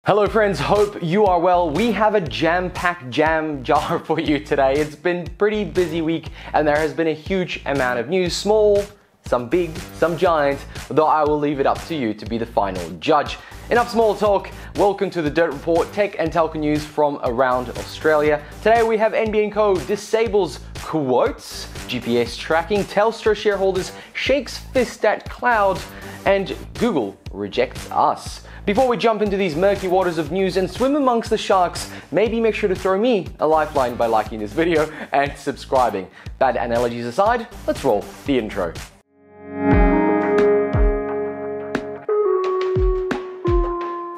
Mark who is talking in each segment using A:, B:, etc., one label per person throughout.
A: Hello friends, hope you are well. We have a jam-packed jam jar for you today. It's been a pretty busy week and there has been a huge amount of news, small, some big, some giant, though I will leave it up to you to be the final judge. Enough small talk, welcome to the Dirt Report, tech and telco news from around Australia. Today we have NBN Co disables quotes, GPS tracking, Telstra shareholders shakes fist at cloud, and Google rejects us. Before we jump into these murky waters of news and swim amongst the sharks, maybe make sure to throw me a lifeline by liking this video and subscribing. Bad analogies aside, let's roll the intro.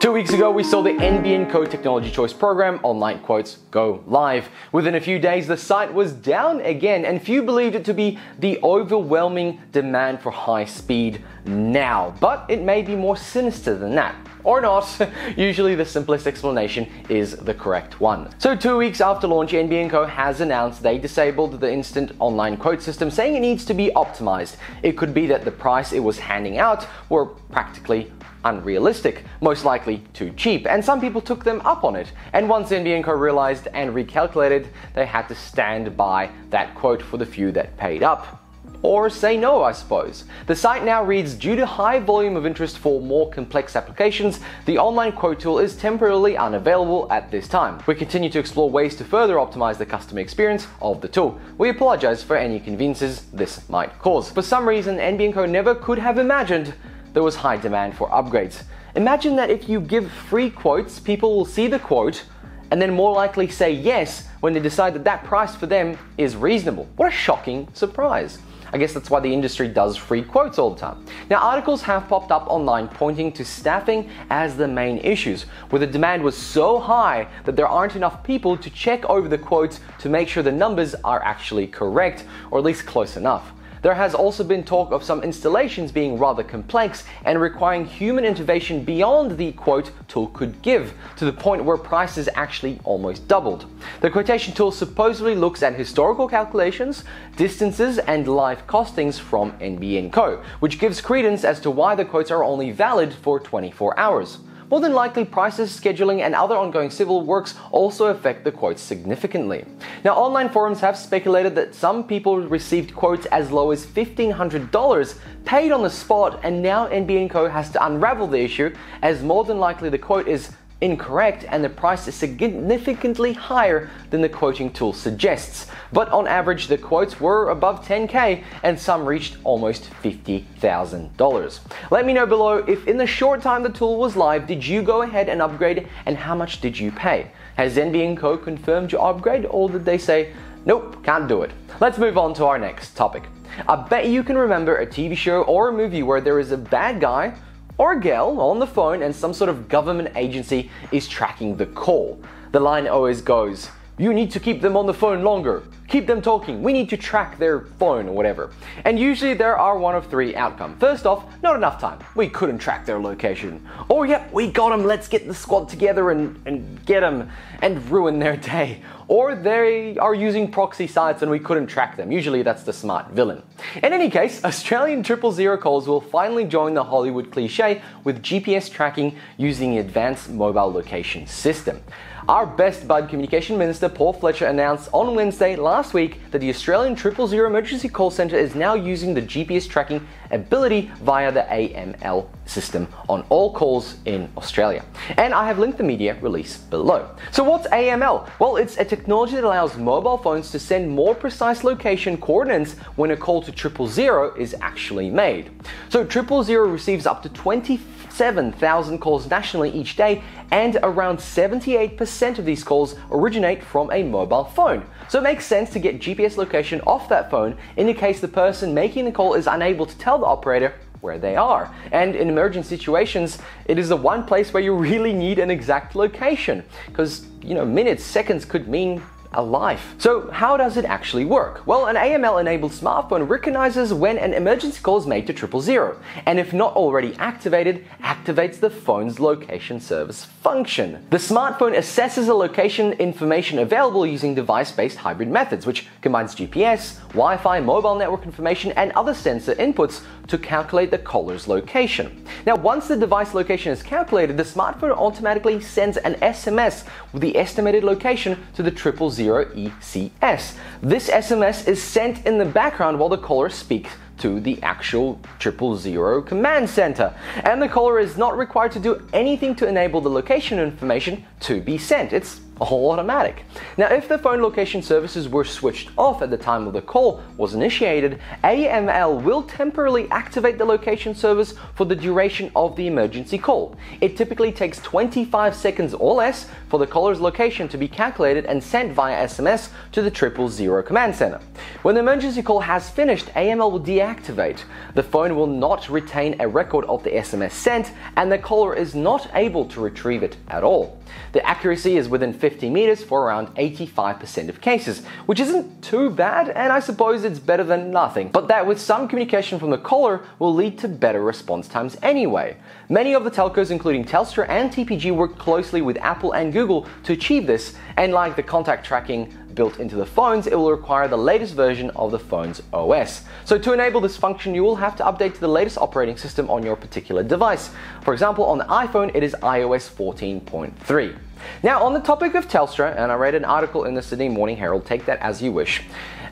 A: Two weeks ago, we saw the NBN Co Technology Choice Program, Online Quotes, go live. Within a few days, the site was down again, and few believed it to be the overwhelming demand for high speed now. But it may be more sinister than that. Or not. Usually the simplest explanation is the correct one. So 2 weeks after launch, NBN Co has announced they disabled the instant online quote system, saying it needs to be optimized. It could be that the price it was handing out were practically unrealistic, most likely too cheap, and some people took them up on it. And once NBN Co realized and recalculated, they had to stand by that quote for the few that paid up. Or say no, I suppose. The site now reads, due to high volume of interest for more complex applications, the online quote tool is temporarily unavailable at this time. We continue to explore ways to further optimize the customer experience of the tool. We apologize for any inconveniences this might cause. For some reason, NBN Co never could have imagined there was high demand for upgrades. Imagine that if you give free quotes, people will see the quote and then more likely say yes when they decide that that price for them is reasonable. What a shocking surprise. I guess that's why the industry does free quotes all the time. Now, articles have popped up online pointing to staffing as the main issues, where the demand was so high that there aren't enough people to check over the quotes to make sure the numbers are actually correct, or at least close enough. There has also been talk of some installations being rather complex and requiring human intervention beyond the quote tool could give, to the point where prices actually almost doubled. The quotation tool supposedly looks at historical calculations, distances, and live costings from NBN Co, which gives credence as to why the quotes are only valid for 24 hours. More than likely, prices, scheduling, and other ongoing civil works also affect the quotes significantly. Now, online forums have speculated that some people received quotes as low as $1,500 paid on the spot, and now NBN Co has to unravel the issue, as more than likely the quote is incorrect and the price is significantly higher than the quoting tool suggests. But on average, the quotes were above 10K and some reached almost $50,000. Let me know below if in the short time the tool was live, did you go ahead and upgrade, and how much did you pay? Has NBN Co confirmed your upgrade, or did they say, nope, can't do it? Let's move on to our next topic. I bet you can remember a TV show or a movie where there is a bad guy or a girl on the phone and some sort of government agency is tracking the call. The line always goes, you need to keep them on the phone longer. Keep them talking. We need to track their phone or whatever. And usually there are one of three outcomes. First off, not enough time. We couldn't track their location. Or yep, we got them. Let's get the squad together and get them and ruin their day. Or they are using proxy sites and we couldn't track them. Usually that's the smart villain. In any case, Australian 000 calls will finally join the Hollywood cliche with GPS tracking using the advanced mobile location system. Our best bud Communication Minister Paul Fletcher announced on Wednesday last week that the Australian 000 emergency call centre is now using the GPS tracking ability via the AML system on all calls in Australia. And I have linked the media release below. So what's AML? Well, it's a technology that allows mobile phones to send more precise location coordinates when a call to 000 is actually made. So 000 receives up to 27,000 calls nationally each day, and around 78% of these calls originate from a mobile phone. So it makes sense to get GPS location off that phone in case the person making the call is unable to tell the operator where they are. And in emergent situations, it is the one place where you really need an exact location, because minutes, seconds could mean alive. So how does it actually work? Well, an AML-enabled smartphone recognizes when an emergency call is made to 000, and if not already activated, activates the phone's location service function. The smartphone assesses the location information available using device-based hybrid methods, which combines GPS, Wi-Fi, mobile network information, and other sensor inputs to calculate the caller's location. Now, once the device location is calculated, the smartphone automatically sends an SMS with the estimated location to the 000 ECS. This SMS is sent in the background while the caller speaks to the actual 000 command center, and the caller is not required to do anything to enable the location information to be sent. It's all automatic. Now, if the phone location services were switched off at the time of the call was initiated, AML will temporarily activate the location service for the duration of the emergency call. It typically takes 25 seconds or less for the caller's location to be calculated and sent via SMS to the 000 command center. When the emergency call has finished, AML will deactivate. The phone will not retain a record of the SMS sent, and the caller is not able to retrieve it at all. The accuracy is within 50 meters for around 85% of cases, which isn't too bad, and I suppose it's better than nothing. But that with some communication from the caller will lead to better response times anyway. Many of the telcos, including Telstra and TPG, work closely with Apple and Google to achieve this, and like the contact tracking built into the phones, it will require the latest version of the phone's OS. So to enable this function, you will have to update to the latest operating system on your particular device. For example, on the iPhone, it is iOS 14.3. Now, on the topic of Telstra, and I read an article in the Sydney Morning Herald, take that as you wish,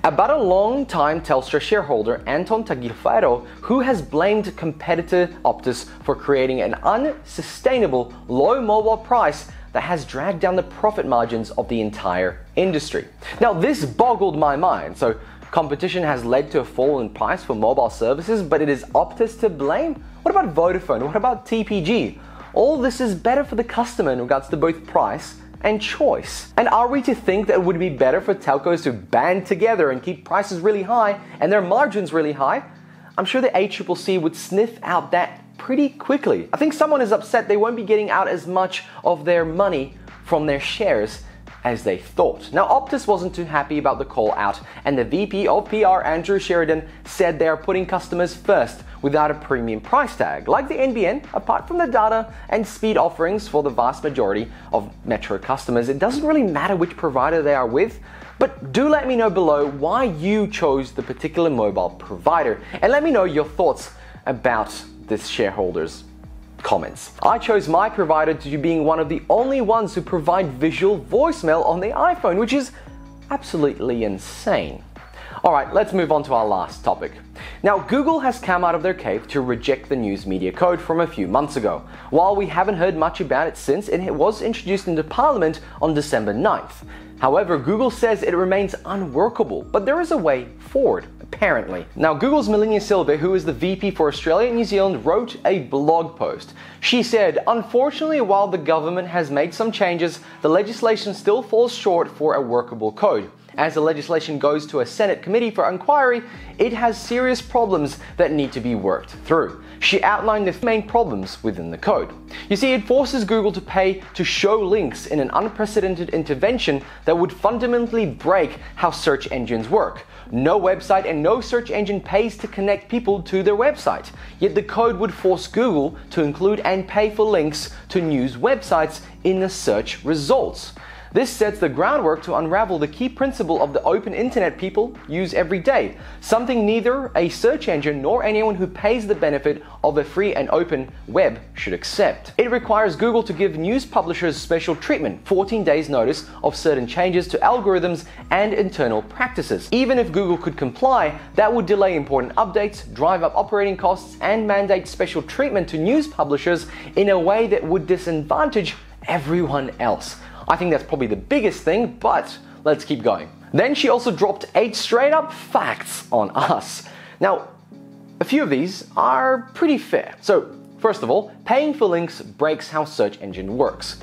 A: about a long-time Telstra shareholder, Anton Tagliaferro, who has blamed competitor Optus for creating an unsustainable low mobile price that has dragged down the profit margins of the entire industry. Now, this boggled my mind. So competition has led to a fall in price for mobile services, but it is Optus to blame? What about Vodafone? What about TPG? All this is better for the customer in regards to both price and choice. And are we to think that it would be better for telcos to band together and keep prices really high and their margins really high? I'm sure the ACCC would sniff out that pretty quickly. I think someone is upset they won't be getting out as much of their money from their shares as they thought. Now, Optus wasn't too happy about the call out, and the VP of PR, Andrew Sheridan, said they are putting customers first without a premium price tag. Like the NBN, apart from the data and speed offerings for the vast majority of Metro customers, it doesn't really matter which provider they are with. But do let me know below why you chose the particular mobile provider, and let me know your thoughts about this shareholder's comments. I chose my provider due to being one of the only ones who provide visual voicemail on the iPhone, which is absolutely insane. Alright, let's move on to our last topic. Now, Google has come out of their cave to reject the News Media Code from a few months ago. While we haven't heard much about it since, it was introduced into Parliament on December 9th. However, Google says it remains unworkable, but there is a way forward, apparently. Now, Google's Melania Silva, who is the VP for Australia and New Zealand, wrote a blog post. She said, "Unfortunately, while the government has made some changes, the legislation still falls short for a workable code. As the legislation goes to a Senate committee for inquiry, it has serious problems that need to be worked through." She outlined the main problems within the code. You see, it forces Google to pay to show links in an unprecedented intervention that would fundamentally break how search engines work. No website and no search engine pays to connect people to their website. Yet the code would force Google to include and pay for links to news websites in the search results. This sets the groundwork to unravel the key principle of the open internet people use every day, something neither a search engine nor anyone who pays the benefit of a free and open web should accept. It requires Google to give news publishers special treatment, 14 days notice of certain changes to algorithms and internal practices. Even if Google could comply, that would delay important updates, drive up operating costs, and mandate special treatment to news publishers in a way that would disadvantage everyone else. I think that's probably the biggest thing, but let's keep going. Then she also dropped 8 straight up facts on us. Now, a few of these are pretty fair. So, first of all, paying for links breaks how search engine works.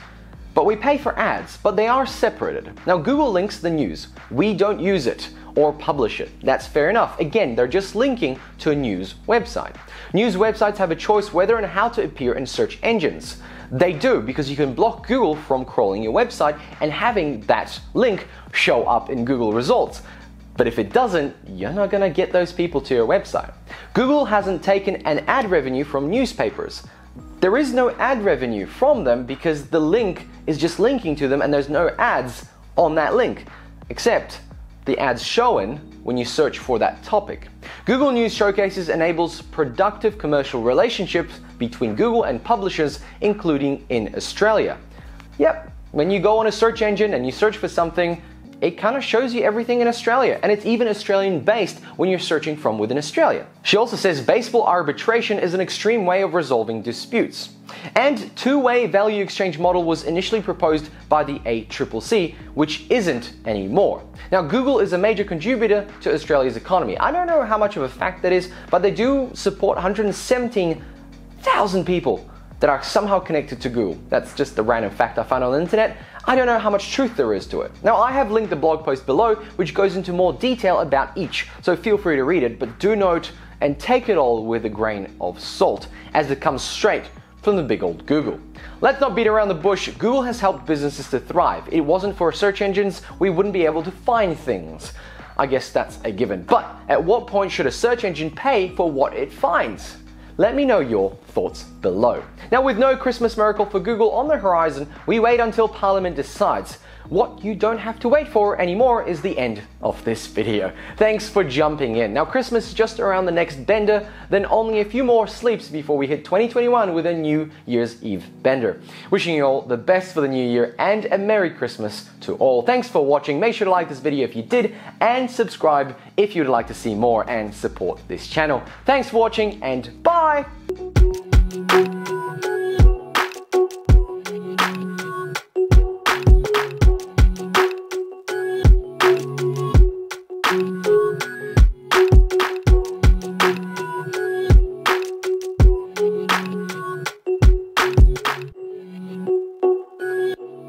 A: But we pay for ads, but they are separated. Now Google links the news. We don't use it or publish it. That's fair enough. Again, they're just linking to a news website. News websites have a choice whether and how to appear in search engines. They do, because you can block Google from crawling your website and having that link show up in Google results. But if it doesn't, you're not gonna get those people to your website. Google hasn't taken an ad revenue from newspapers. There is no ad revenue from them because the link is just linking to them and there's no ads on that link, except the ads shown when you search for that topic. Google News Showcases enables productive commercial relationships between Google and publishers, including in Australia. Yep, when you go on a search engine and you search for something, it kind of shows you everything in Australia, and it's even Australian based when you're searching from within Australia. She also says baseball arbitration is an extreme way of resolving disputes. And two-way value exchange model was initially proposed by the ACCC, which isn't anymore. Now Google is a major contributor to Australia's economy. I don't know how much of a fact that is, but they do support 117,000 people that are somehow connected to Google. That's just a random fact I found on the internet. I don't know how much truth there is to it. Now I have linked the blog post below which goes into more detail about each, so feel free to read it, but do note and take it all with a grain of salt, as it comes straight from the big old Google. Let's not beat around the bush. Google has helped businesses to thrive. It wasn't for search engines, we wouldn't be able to find things. I guess that's a given. But at what point should a search engine pay for what it finds? Let me know your thoughts below. Now, with no Christmas miracle for Google on the horizon, we wait until Parliament decides. What you don't have to wait for anymore is the end of this video. Thanks for jumping in. Now, Christmas is just around the next bender, then only a few more sleeps before we hit 2021 with a New Year's Eve bender. Wishing you all the best for the new year and a Merry Christmas to all. Thanks for watching. Make sure to like this video if you did and subscribe if you'd like to see more and support this channel. Thanks for watching and bye!